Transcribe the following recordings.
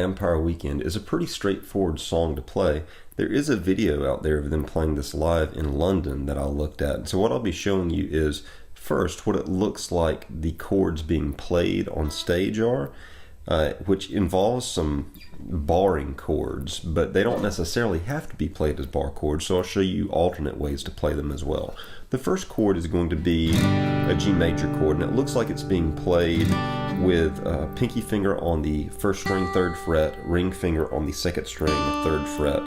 Vampire Weekend is a pretty straightforward song to play. There is a video out there of them playing this live in London that I looked at. So what I'll be showing you is first what it looks like the chords being played on stage are, which involves some barring chords, but they don't necessarily have to be played as bar chords, so I'll show you alternate ways to play them as well. The first chord is going to be a G major chord, and it looks like it's being played with pinky finger on the first string, 3rd fret, ring finger on the 2nd string, 3rd fret,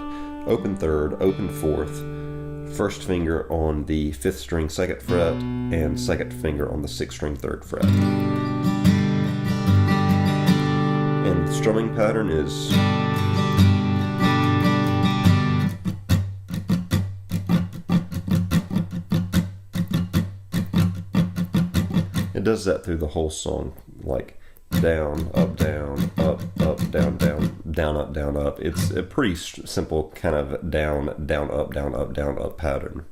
open 3rd, open 4th, first finger on the 5th string, 2nd fret, and 2nd finger on the 6th string, 3rd fret. And the strumming pattern is it does that through the whole song, like down, up, down, up, down, down, down, up, down, up. It's a pretty simple kind of down, down, up, down, up, down, up pattern.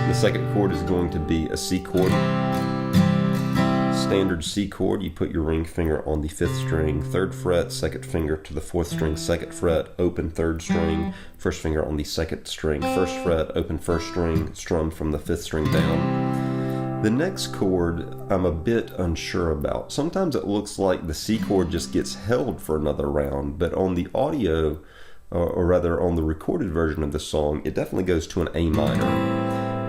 The second chord is going to be a C chord. Standard C chord, you put your ring finger on the 5th string, 3rd fret, 2nd finger to the 4th string, 2nd fret, open 3rd string, first finger on the 2nd string, 1st fret, open 1st string, strummed from the 5th string down. The next chord I'm a bit unsure about. Sometimes it looks like the C chord just gets held for another round, but on the audio, or rather on the recorded version of the song, it definitely goes to an A minor.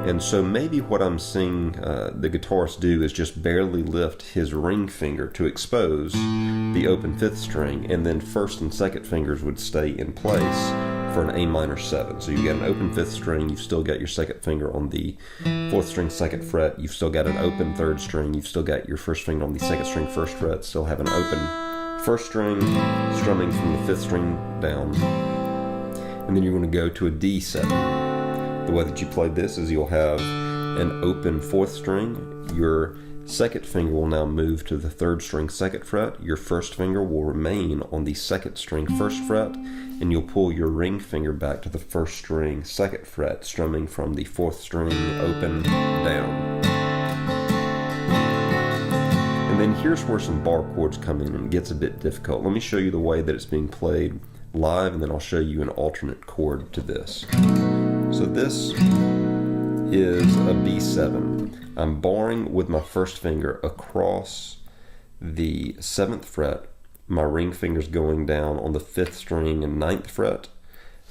And so maybe what I'm seeing the guitarist do is just barely lift his ring finger to expose the open 5th string, and then 1st and 2nd fingers would stay in place for an A minor 7. So you got an open 5th string, you've still got your 2nd finger on the 4th string, 2nd fret, you've still got an open 3rd string, you've still got your 1st finger on the 2nd string, 1st fret, still have an open 1st string, strumming from the 5th string down, and then you're going to go to a D7. The way that you play this is you'll have an open 4th string, your 2nd finger will now move to the 3rd string, 2nd fret, your 1st finger will remain on the 2nd string, 1st fret, and you'll pull your ring finger back to the 1st string, 2nd fret, strumming from the 4th string, open, down. And then here's where some bar chords come in and it gets a bit difficult. Let me show you the way that it's being played live, and then I'll show you an alternate chord to this. So this is a B7. I'm barring with my 1st finger across the 7th fret. My ring finger's going down on the 5th string and 9th fret.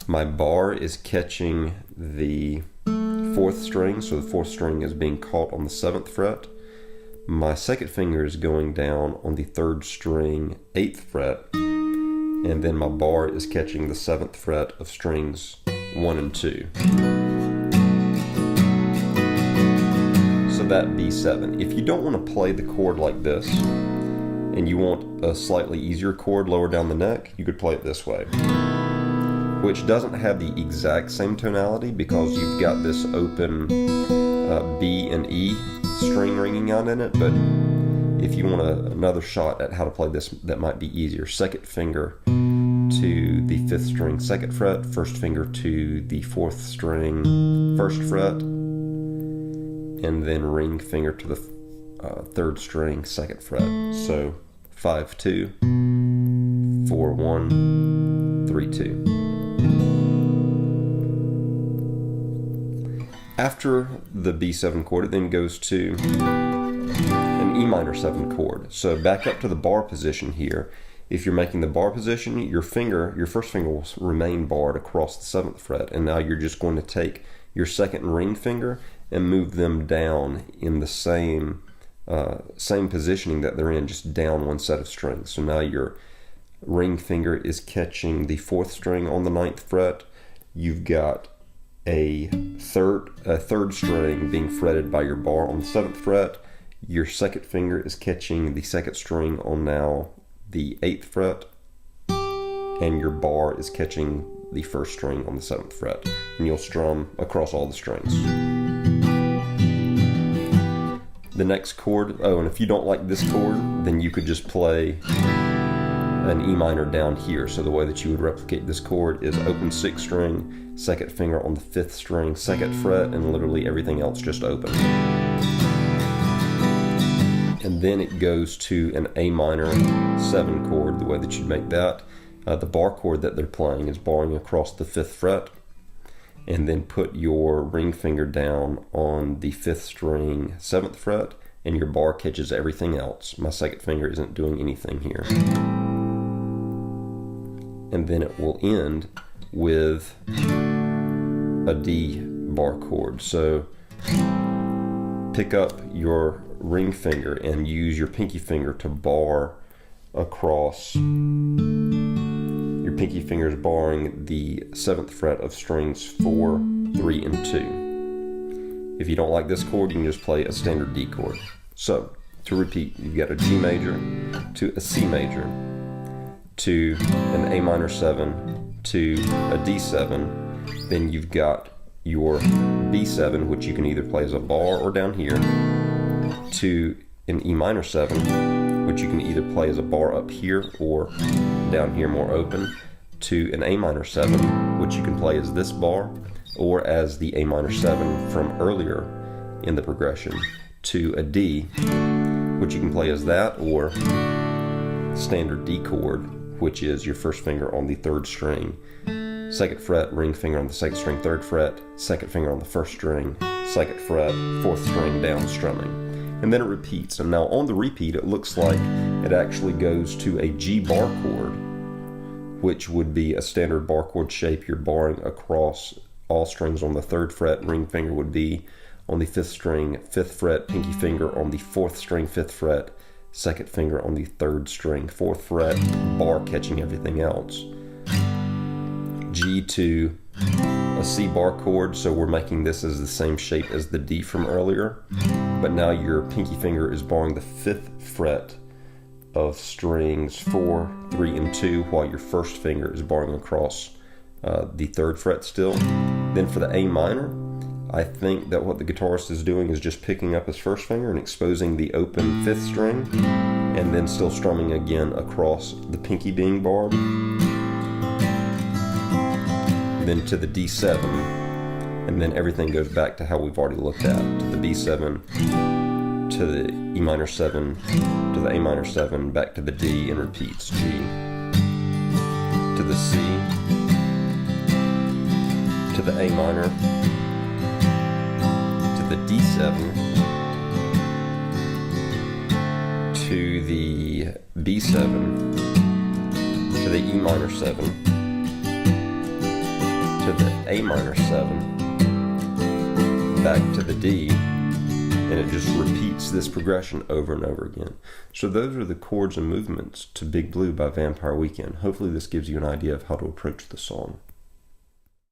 My bar is catching the 4th string, so the 4th string is being caught on the 7th fret. My 2nd finger is going down on the 3rd string, 8th fret, and then my bar is catching the 7th fret of strings 1 and 2. So that B7. If you don't want to play the chord like this, and you want a slightly easier chord lower down the neck, you could play it this way, which doesn't have the exact same tonality because you've got this open B and E string ringing out in it, but if you want another shot at how to play this that might be easier, 2nd finger to the 5th string, 2nd fret, 1st finger to the 4th string, 1st fret, and then ring finger to the 3rd string, 2nd fret. So 5-2, 4-1, 3-2. After the B7 chord, it then goes to an E minor 7 chord. So back up to the bar position here. If you're making the bar position, your 1st finger will remain barred across the 7th fret, and now you're just going to take your 2nd ring finger and move them down in the same positioning that they're in, just down one set of strings. So now your ring finger is catching the 4th string on the 9th fret. You've got a third string being fretted by your bar on the 7th fret. Your 2nd finger is catching the 2nd string on now the 8th fret, and your bar is catching the 1st string on the 7th fret, and you'll strum across all the strings. The next chord, and if you don't like this chord, then you could just play an E minor down here. So the way that you would replicate this chord is open 6th string, 2nd finger on the 5th string, 2nd fret, and literally everything else just open. And then it goes to an A minor 7 chord, the way that you'd make that. The bar chord that they're playing is barring across the 5th fret, and then put your ring finger down on the 5th string 7th fret, and your bar catches everything else. My 2nd finger isn't doing anything here. And then it will end with a D bar chord. So pick up your ring finger and use your pinky finger to bar across. Your pinky finger is barring the 7th fret of strings 4, 3, and 2. If you don't like this chord, you can just play a standard D chord. So, to repeat, you've got a G major to a C major to an A minor 7 to a D7. Then you've got your B7, which you can either play as a bar or down here, to an E minor 7, which you can either play as a bar up here or down here more open, to an A minor 7, which you can play as this bar or as the A minor 7 from earlier in the progression, to a D, which you can play as that or standard D chord, which is your 1st finger on the 3rd string, 2nd fret, ring finger on the 2nd string, 3rd fret, 2nd finger on the 1st string, 2nd fret, 4th string down strumming. And then it repeats. And now on the repeat, it looks like it actually goes to a G bar chord, which would be a standard bar chord shape. You're barring across all strings on the 3rd fret. Ring finger would be on the 5th string, 5th fret, pinky finger on the 4th string, 5th fret, 2nd finger on the 3rd string, 4th fret, bar catching everything else. G to a C bar chord, so we're making this as the same shape as the D from earlier, but now your pinky finger is barring the 5th fret of strings 4, 3, and 2, while your 1st finger is barring across the 3rd fret still. Then for the A minor, I think that what the guitarist is doing is just picking up his 1st finger and exposing the open 5th string, and then still strumming again across the pinky being barred. Then to the D7, and then everything goes back to how we've already looked at, to the B7, to the E minor 7, to the A minor 7, back to the D, and repeats. G to the C, to the A minor, to the D7, to the B7, to the E minor 7, to the A minor 7, back to the D, and it just repeats this progression over and over again. So those are the chords and movements to Big Blue by Vampire Weekend. Hopefully this gives you an idea of how to approach the song.